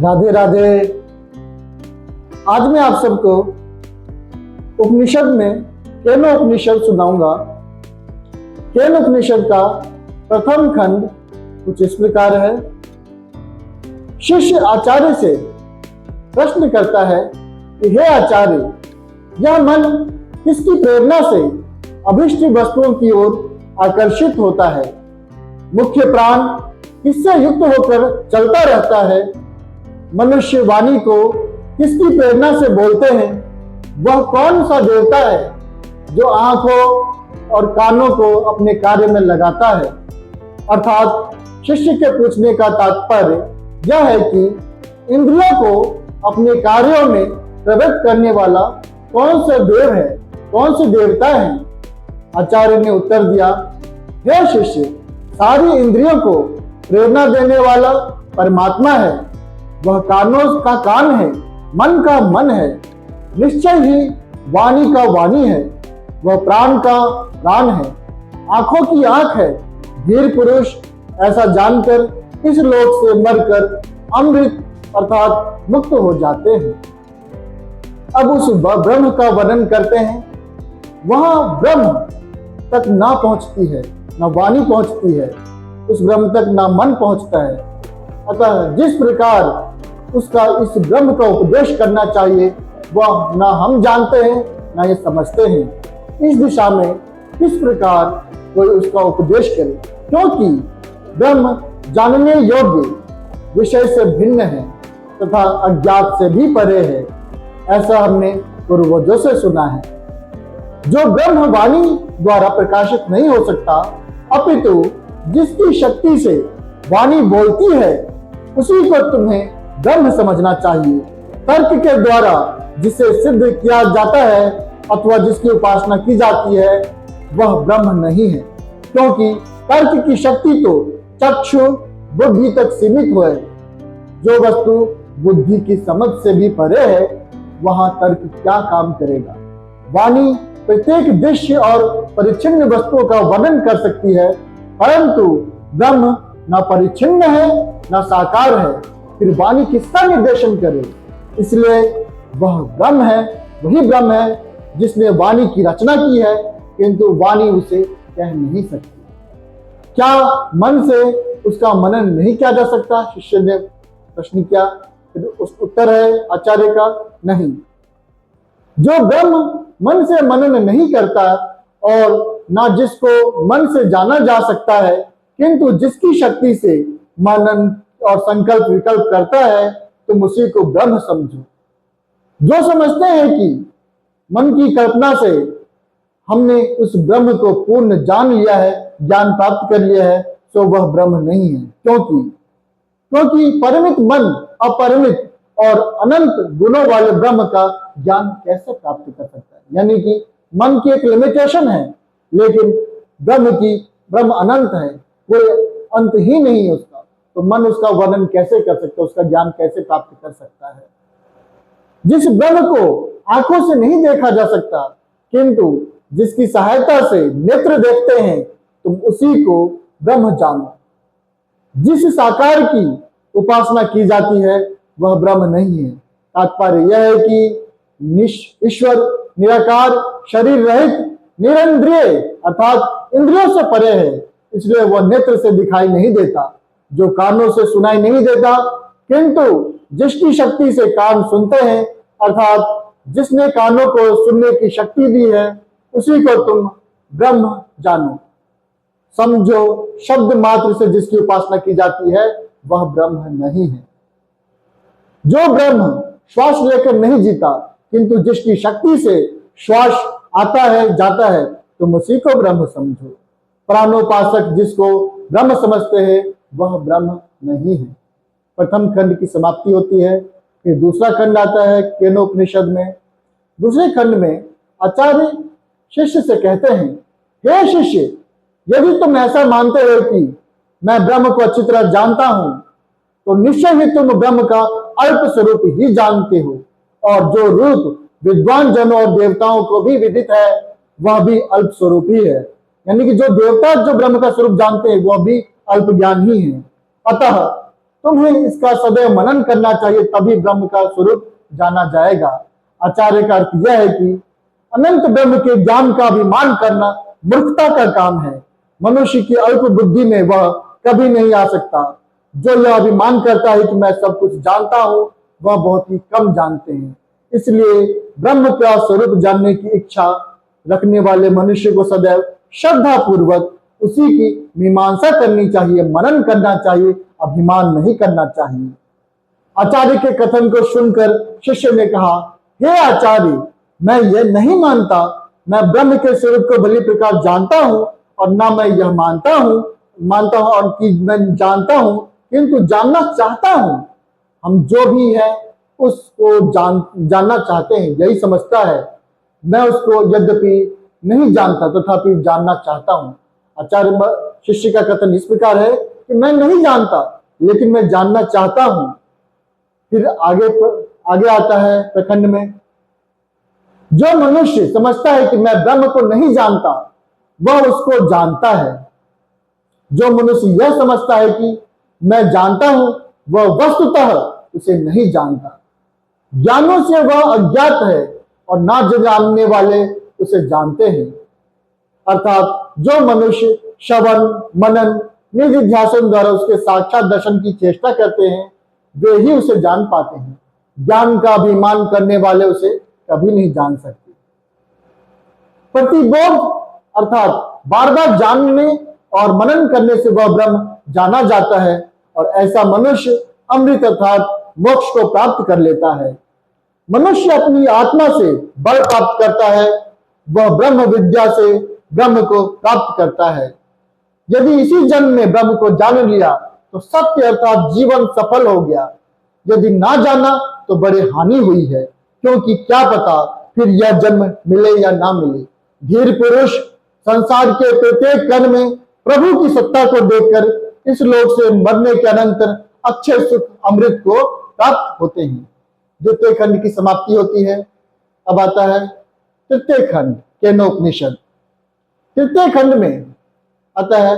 राधे राधे। आज मैं आप सबको उपनिषद में केन उपनिषद सुनाऊंगा। केन उपनिषद का प्रथम खंड कुछ इस प्रकार है। शिष्य आचार्य से प्रश्न करता है कि हे आचार्य, यह मन किसकी प्रेरणा से अभिष्ट वस्तुओं की ओर आकर्षित होता है? मुख्य प्राण किससे युक्त होकर चलता रहता है? मनुष्य वाणी को किसकी प्रेरणा से बोलते हैं? वह कौन सा देवता है जो आंखों और कानों को अपने कार्य में लगाता है? अर्थात शिष्य के पूछने का तात्पर्य यह है कि इंद्रियों को अपने कार्यों में प्रवृत्त करने वाला कौन सा देव है, कौन से देवता है? आचार्य ने उत्तर दिया, हे शिष्य, सारी इंद्रियों को प्रेरणा देने वाला परमात्मा है। वह कानों का कान है, मन का मन है, निश्चय ही वाणी का वाणी है। वह प्राण का प्राण है, आंखों की आंख है। धीर पुरुष ऐसा जानकर इस लोक से मरकर अमृत अर्थात मुक्त हो जाते हैं। अब उस ब्रह्म का वर्णन करते हैं। वहां ब्रह्म तक ना पहुंचती है, ना वाणी पहुंचती है, उस ब्रह्म तक ना मन पहुंचता है। अतः जिस प्रकार उसका इस ब्रह्म का उपदेश करना चाहिए वह ना हम जानते हैं ना ये समझते हैं। इस दिशा में किस प्रकार कोई उसका उपदेश करे, क्योंकि ब्रह्म जानने योग्य विषय से भिन्न है तथा अज्ञात से भी परे है। ऐसा हमने पूर्वजों से सुना है। जो ब्रह्म वाणी द्वारा प्रकाशित नहीं हो सकता, अपितु जिसकी शक्ति से वाणी बोलती है, उसी को तुम्हें ब्रह्म समझना चाहिए। तर्क के द्वारा जिसे सिद्ध किया जाता है अथवा जिसकी उपासना की जाती है वह ब्रह्म नहीं है, क्योंकि तर्क की शक्ति तो चक्षु बुद्धि तक सीमित है। जो वस्तु बुद्धि की समझ से भी परे है वहां तर्क क्या काम करेगा? वाणी प्रत्येक दृश्य और परिच्छिन्न वस्तुओं का वर्णन कर सकती है, परंतु ब्रह्म न परिच्छिन्न है न साकार है। फिर वाणी किसका निर्देशन करे? इसलिए वह ब्रह्म है, वही ब्रह्म है जिसने वाणी की रचना की है, किंतु वाणी उसे कह नहीं सकती। क्या मन से उसका मनन नहीं किया जा सकता? शिष्य ने प्रश्न किया। फिर उस उत्तर है आचार्य का, नहीं। जो ब्रह्म मन से मनन नहीं करता और ना जिसको मन से जाना जा सकता है, किंतु जिसकी शक्ति से मनन और संकल्प विकल्प करता है, तुम उसी को ब्रह्म समझो। जो समझते हैं कि मन की कल्पना से हमने उस ब्रह्म को पूर्ण जान लिया है, ज्ञान प्राप्त कर लिया है, तो वह ब्रह्म नहीं है। क्योंकि परिमित मन अपरिमित और अनंत गुणों वाले ब्रह्म का ज्ञान कैसे प्राप्त कर सकता है? यानी कि मन की एक लिमिटेशन है, लेकिन ब्रह्म अनंत है, कोई अंत ही नहीं है उसका। तो मन उसका वर्णन कैसे कर सकता है, उसका ज्ञान कैसे प्राप्त कर सकता है? जिस ब्रह्म को आंखों से नहीं देखा जा सकता, किंतु जिसकी सहायता से नेत्र देखते हैं, तुम उसी को ब्रह्म जानो। जिस साकार की उपासना की जाती है वह ब्रह्म नहीं है। तात्पर्य यह है कि ईश्वर निराकार, शरीर रहित, निरंद्रिय अर्थात इंद्रियों से परे है, इसलिए वह नेत्र से दिखाई नहीं देता, जो कानों से सुनाई नहीं देता, किंतु जिसकी शक्ति से कान सुनते हैं, अर्थात जिसने कानों को सुनने की शक्ति दी है, उसी को तुम ब्रह्म जानो, समझो। शब्द मात्र से जिसकी उपासना की जाती है वह ब्रह्म नहीं है। जो ब्रह्म श्वास लेकर नहीं जीता, किंतु जिसकी शक्ति से श्वास आता है जाता है, तुम उसी को ब्रह्म समझो। प्राणोपासक जिसको ब्रह्म समझते हैं वह ब्रह्म नहीं है। प्रथम खंड की समाप्ति होती है। फिर दूसरा खंड आता है केनोपनिषद में। दूसरे खंड में आचार्य शिष्य से कहते हैं, हे शिष्य, यदि तुम ऐसा मानते हो कि मैं ब्रह्म को अच्छी तरह जानता हूं, तो निश्चय ही तुम ब्रह्म का अल्प स्वरूप ही जानते हो, और जो रूप विद्वान जनों और देवताओं को भी विदित है वह भी अल्प स्वरूप ही है। यानी कि जो देवता जो ब्रह्म का स्वरूप जानते हैं वह भी अल्प ज्ञान ही है। अतः तुम्हें इसका सदैव मनन करना चाहिए, तभी ब्रह्म का स्वरूप जाना जाएगा। आचार्य का अर्थ यह है कि अनंत ब्रह्म के ज्ञान का अभिमान करना मूर्खता का काम है। मनुष्य की अल्प बुद्धि में वह कभी नहीं आ सकता। जो यह अभिमान करता है कि मैं सब कुछ जानता हूं, वह बहुत ही कम जानते हैं। इसलिए ब्रह्म का स्वरूप जानने की इच्छा रखने वाले मनुष्य को सदैव श्रद्धा पूर्वक उसी की मीमांसा करनी चाहिए, मनन करना चाहिए, अभिमान नहीं करना चाहिए। आचार्य के कथन को सुनकर शिष्य ने कहा, हे आचार्य, मैं यह नहीं मानता, मैं ब्रह्म के स्वरूप को भली प्रकार जानता हूं, और ना मैं यह मानता हूं और कि मैं जानता हूं, किंतु जानना चाहता हूं। हम जो भी है उसको जानना चाहते हैं, यही समझता है। मैं उसको यद्यपि नहीं जानता तथापि जानना चाहता हूं। आचार्य शिष्य का कथन इस प्रकार है कि मैं नहीं जानता लेकिन मैं जानना चाहता हूं। फिर आगे आता है प्रखंड में, जो मनुष्य समझता है कि मैं ब्रह्म को नहीं जानता, वह उसको जानता है। जो मनुष्य यह समझता है कि मैं जानता हूं, वह वस्तुतः उसे नहीं जानता। ज्ञानों से वह अज्ञात है और ना जानने वाले उसे जानते हैं। अर्थात जो मनुष्य श्रवण मनन निधिध्यासन द्वारा उसके साक्षात दर्शन की चेष्टा करते हैं, वे ही उसे जान पाते हैं। ज्ञान का अभिमान करने वाले उसे कभी नहीं जान सकते। प्रतिबोध अर्थात बार बार जानने और मनन करने से वह ब्रह्म जाना जाता है, और ऐसा मनुष्य अमृत अर्थात मोक्ष को प्राप्त कर लेता है। मनुष्य अपनी आत्मा से बल प्राप्त करता है, वह ब्रह्म विद्या से ब्रह्म को प्राप्त करता है। यदि इसी जन्म में ब्रह्म को जान लिया तो सत्य अर्थात जीवन सफल हो गया। यदि ना जाना तो बड़ी हानि हुई है, क्योंकि क्या पता फिर यह जन्म मिले या ना मिले। धीर पुरुष संसार के प्रत्येक कण में प्रभु की सत्ता को देखकर इस लोक से मरने के अनंतर अक्षय सुख अमृत को प्राप्त होते हैं। द्वितीय खंड की समाप्ति होती है। अब आता है तृतीय खंड केनोपनिषद। तृतीय खंड में आता है,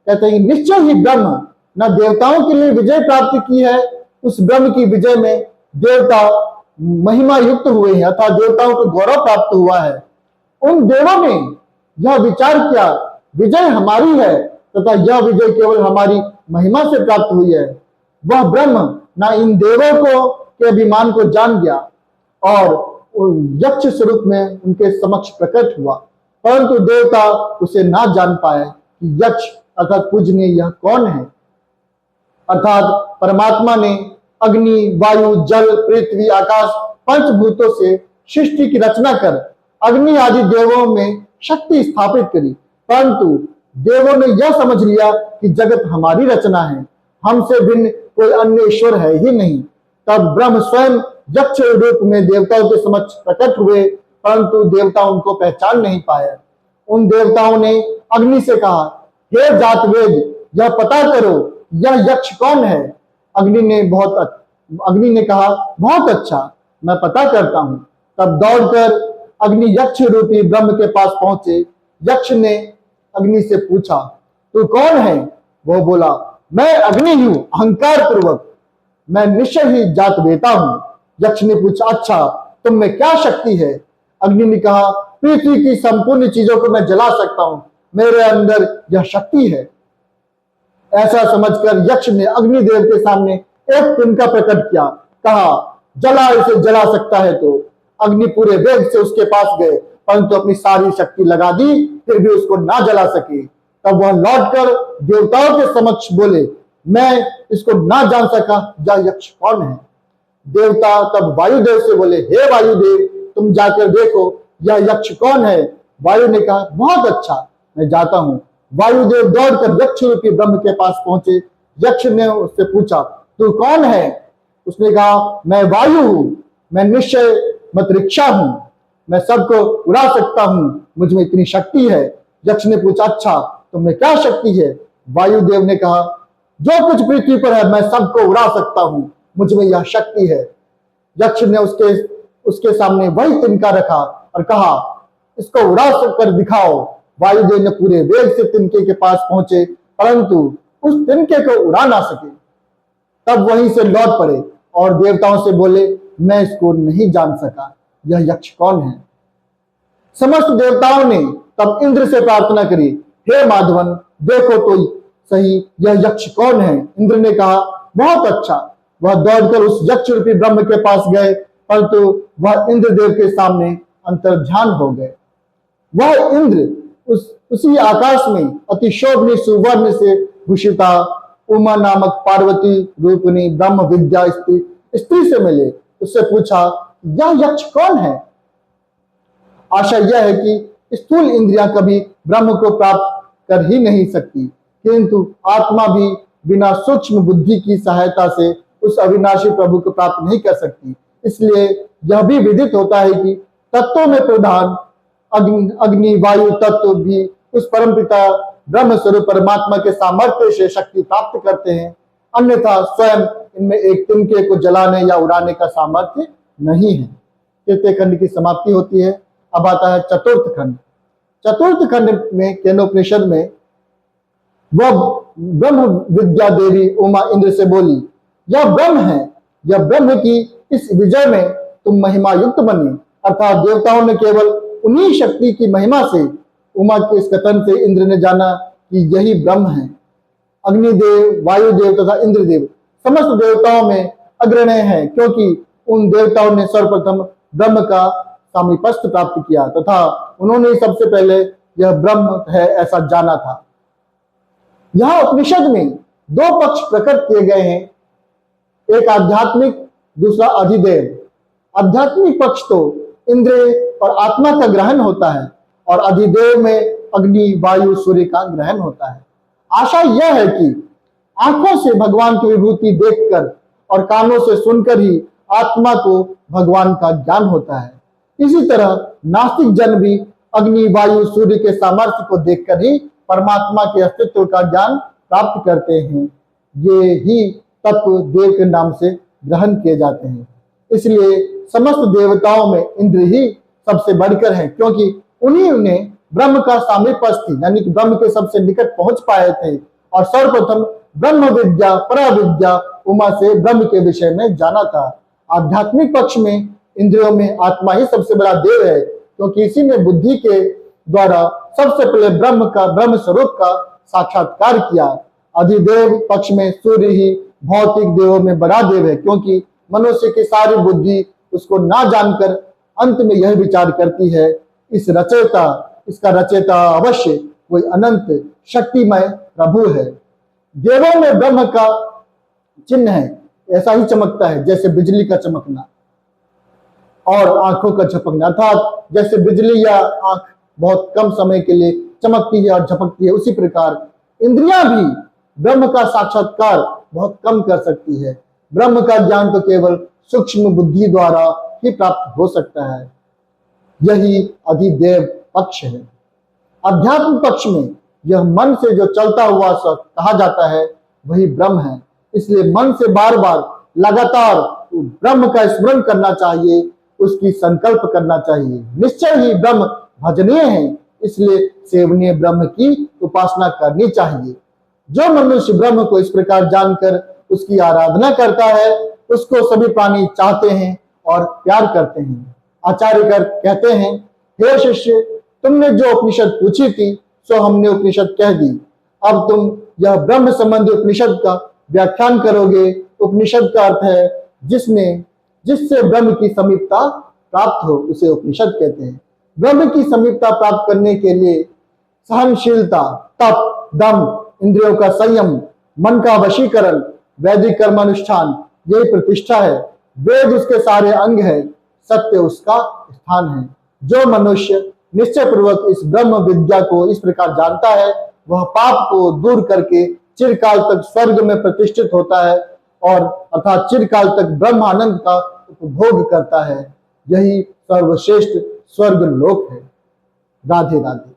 कहते हैं निश्चय ही ब्रह्म न देवताओं के लिए विजय प्राप्त की है, उस ब्रह्म की विजय में देवता महिमा युक्त हुए हैं, अर्थात देवताओं को गौरव प्राप्त हुआ है। उन देवों ने यह विचार किया विजय हमारी है तथा यह विजय केवल हमारी महिमा से प्राप्त हुई है। वह ब्रह्म न इन देवों को के अभिमान को जान गया और यक्ष स्वरूप में उनके समक्ष प्रकट हुआ, परंतु देवता उसे ना जान पाए कि यक्ष अर्थात पूजनीय यह कौन है। अर्थात परमात्मा ने अग्नि वायु जल पृथ्वी आकाश पंचभूतों से सृष्टि की रचना कर अग्नि आदि देवों में शक्ति स्थापित करी, परंतु देवों ने यह समझ लिया कि जगत हमारी रचना है, हमसे भिन्न कोई अन्य ईश्वर है ही नहीं। तब ब्रह्म स्वयं यक्ष रूप में देवताओं के समक्ष प्रकट हुए, परंतु देवता उनको पहचान नहीं पाए। उन देवताओं ने अग्नि से कहा, हे जातवेद, यह पता करो यह यक्ष कौन है। अग्नि ने कहा, बहुत अच्छा, मैं पता करता हूं। तब दौड़कर अग्नि यक्ष रूपी ब्रह्म के पास पहुंचे। यक्ष ने अग्नि से पूछा, तू कौन है? वो बोला, मैं अग्नि हूं, अहंकार पूर्वक, मैं निश्चय ही जातवेता हूं। यक्ष ने पूछा, अच्छा, तुम में क्या शक्ति है? अग्नि ने कहा, पृथ्वी की संपूर्ण चीजों को मैं जला सकता हूं, मेरे अंदर यह शक्ति है। ऐसा समझकर यक्ष ने अग्निदेव के सामने एक तिनका प्रकट किया, कहा, जला इसे जला सकता है तो। अग्नि पूरे वेग से उसके पास गए, परंतु अपनी सारी शक्ति लगा दी, फिर भी उसको ना जला सके। तब वह लौटकर देवताओं के समक्ष बोले, मैं इसको ना जान सका, यह यक्ष कौन है। देवता तब वायुदेव से बोले, हे वायुदेव, तुम जाकर देखो यह यक्ष कौन है। वायु ने कहा, बहुत अच्छा, मैं जाता हूं। वायुदेव दौड़कर यक्ष रूपी ब्रह्म के पास पहुंचे। यक्ष ने उससे पूछा, तू कौन है? उसने कहा, मैं वायु हूं, मैं निश्चय मत रिक्षा हूं, मैं सबको उड़ा सकता हूं, मुझ में इतनी शक्ति है। यक्ष ने पूछा, अच्छा, तुम्हें क्या शक्ति है? वायुदेव ने कहा, जो कुछ पृथ्वी पर है मैं सबको उड़ा सकता हूं, मुझ में यह शक्ति है। यक्ष ने उसके सामने वही तिनका रखा और कहा, इसको उड़ा कर दिखाओ। वायुदेव ने पूरे वेग से तिनके के पास पहुंचे, परंतु उस तिनके को उड़ा ना सके। तब वहीं से लौट पड़े और देवताओं से बोले, मैं इसको नहीं जान सका, यह यक्ष कौन है। समस्त देवताओं ने तब इंद्र से प्रार्थना करी, हे माधवन, देखो तो सही यह यक्ष कौन है। इंद्र ने कहा, बहुत अच्छा। वह दौड़कर उस यक्ष रूपी ब्रह्म के पास गए, परंतु वह इंद्रदेव के सामने अंतर्ध्यान हो गए। वह इंद्र उसी आकाश में अति शोभनी सुवर्ण से भूषिता उमा नामक पार्वती रूपिणी ब्रह्म विद्या स्त्री से मिले। उससे पूछा, यह यक्ष कौन है। आशा यह है कि स्थूल इंद्रियां कभी ब्रह्म को प्राप्त कर ही नहीं सकती, किंतु आत्मा भी बिना सूक्ष्म बुद्धि की सहायता से उस अविनाशी प्रभु को प्राप्त नहीं कर सकती। इसलिए यह भी विदित होता है कि तत्वों में प्रधान अग्नि वायु तत्व भी उस परमपिता ब्रह्म स्वरूप परमात्मा के सामर्थ्य से शक्ति प्राप्त करते हैं, अन्यथा स्वयं इनमें एक तिनके को जलाने या उड़ाने का सामर्थ्य नहीं है। तृतीय खंड की समाप्ति होती है। अब आता है चतुर्थ खंड। चतुर्थ खंड में केनोपनिषद में वह ब्रह्म विद्या देवी उमा इंद्र से बोली, यह ब्रह्म है, यह ब्रह्म की इस विजय में तुम महिमा युक्त बने। अर्थात देवताओं ने केवल उन्हीं शक्ति की महिमा से उमा के इस कथन से इंद्र ने जाना कि यही ब्रह्म है। अग्निदेव, वायुदेव तथा इंद्रदेव समस्त देवताओं में अग्रणी हैं, क्योंकि उन देवताओं ने सर्वप्रथम ब्रह्म का सामीपस्थ प्राप्त किया तथा उन्होंने सबसे पहले यह ब्रह्म है ऐसा जाना था। यहां उपनिषद में दो पक्ष प्रकट किए गए हैं, एक आध्यात्मिक, दूसरा अधिदेव। आध्यात्मिक पक्ष तो इंद्र और आत्मा का ग्रहण होता है और अधिदेव में अग्नि, वायु, सूर्य का ग्रहण होता है। आशा यह है कि आंखों से भगवान की विभूति देखकर और कानों से सुनकर ही आत्मा को भगवान का ज्ञान होता है। इसी तरह नास्तिक जन भी अग्नि, वायु, सूर्य के सामर्थ्य को देखकर ही परमात्मा के अस्तित्व का ज्ञान प्राप्त करते हैं। ये ही तत्व देव के नाम से ग्रहण किए जाते हैं। इसलिए समस्त देवताओं में इंद्र ही सबसे बढ़कर है, क्योंकि उन्हीं ने ब्रह्म का सामीपस्थ यानी कि ब्रह्म के सबसे निकट पहुंच पाए थे और सर्वप्रथम ब्रह्म विद्या, पराविद्या उमा से ब्रह्म के विषय में जाना था। आध्यात्मिक पक्ष में इंद्रियों में आत्मा ही सबसे बड़ा देव है, क्योंकि इसी ने बुद्धि के द्वारा सबसे पहले ब्रह्म स्वरूप का साक्षात्कार किया। अधिदेव पक्ष में सूर्य ही भौतिक देवों में बड़ा देव है, क्योंकि मनुष्य की सारी बुद्धि उसको ना जानकर अंत में यह विचार करती है, इसका रचयिता अवश्य कोई अनंत शक्तिमय प्रभु है। देवों में ब्रह्म का चिन्ह है, ऐसा ही चमकता है जैसे बिजली का चमकना और आंखों का झपकना। अर्थात जैसे बिजली या आंख बहुत कम समय के लिए चमकती है और झपकती है, उसी प्रकार इंद्रियां भी ब्रह्म का साक्षात्कार बहुत कम कर सकती है। ब्रह्म का ज्ञान तो केवल सूक्ष्म बुद्धि द्वारा ही प्राप्त हो सकता है। यही अधिदेव पक्ष है। अध्यात्म पक्ष में यह मन से जो चलता हुआ कहा जाता है वही ब्रह्म है। इसलिए मन से बार बार लगातार ब्रह्म का स्मरण करना चाहिए, उसकी संकल्प करना चाहिए। निश्चय ही ब्रह्म भजनीय है, इसलिए सेवनीय ब्रह्म की उपासना करनी चाहिए। जो मनुष्य ब्रह्म को इस प्रकार जानकर उसकी आराधना करता है, उसको सभी प्राणी चाहते हैं और प्यार करते हैं। आचार्य कहते हैं, हे शिष्य, तुमने जो उपनिषद पूछी थी सो हमने उपनिषद कह दी। अब तुम यह ब्रह्म संबंधी उपनिषद का व्याख्यान करोगे। उपनिषद का अर्थ है जिससे ब्रह्म की समीपता प्राप्त हो, उसे उपनिषद कहते हैं। ब्रह्म की समीपता प्राप्त करने के लिए सहनशीलता, तप, दम, इंद्रियों का संयम, मन का वशीकरण, वैदिक कर्मानुष्ठान यही प्रतिष्ठा है। वेद उसके सारे अंग है, सत्य उसका स्थान है। जो मनुष्य निश्चय पूर्वक इस ब्रह्म विद्या को इस प्रकार जानता है, वह पाप को दूर करके चिरकाल तक स्वर्ग में प्रतिष्ठित होता है और अर्थात चिरकाल तक ब्रह्म आनंद का उपभोग करता है। यही सर्वश्रेष्ठ स्वर्ग लोक है। राधे राधे।